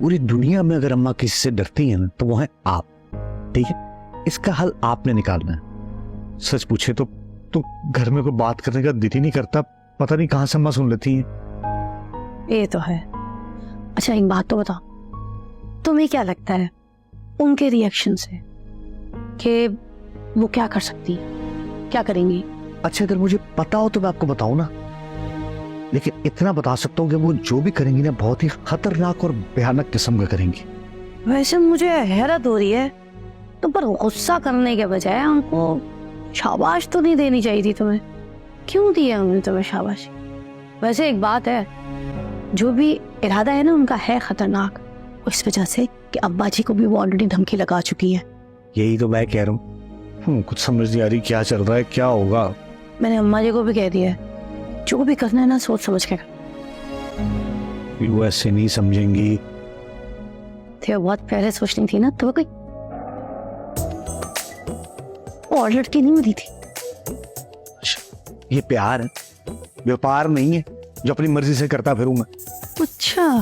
पूरी दुनिया में अगर अम्मा किसी से डरती है ना तो वो है आप, ठीक है? इसका हल आपने निकालना है। सच पूछे तो घर में कोई बात करने का दिल ही नहीं करता, पता नहीं कहां से अम्मा सुन लेती हैं। ये तो है। अच्छा एक बात तो बताओ, तुम्हें क्या लगता है उनके रिएक्शन से कि वो क्या कर सकती है, क्या करेंगी? अच्छा अगर मुझे पता हो तो मैं आपको बताऊं ना, लेकिन इतना बता सकता हूँ कि वो जो भी करेंगी ना बहुत ही खतरनाक और भयानक किस्म का करेंगी। वैसे मुझे हैरत हो रही है, तुम पर गुस्सा करने के बजाय उनको शाबाश तो नहीं देनी चाहिए थी तुम्हें। क्यों दिया उन्होंने तुम्हें शाबाश? वैसे एक बात है, जो भी इरादा है ना उनका है खतरनाक, इस वजह से कि अब्बा जी को भी वो ऑलरेडी धमकी लगा चुकी है। यही तो मैं कह रहा हूँ, कुछ समझ नहीं आ रही क्या चल रहा है, क्या होगा। मैंने अम्मा जी को भी कह दिया है, जो भी करना है ना सोच समझ के कर। वो ऐसे नहीं समझेंगी। थे बहुत पहले सोचनी थी ना, तो कोई ऑर्डर की नहीं मिली थी। ये प्यार है, व्यापार नहीं है जो अपनी मर्जी से करता फिरूं मैं। अच्छा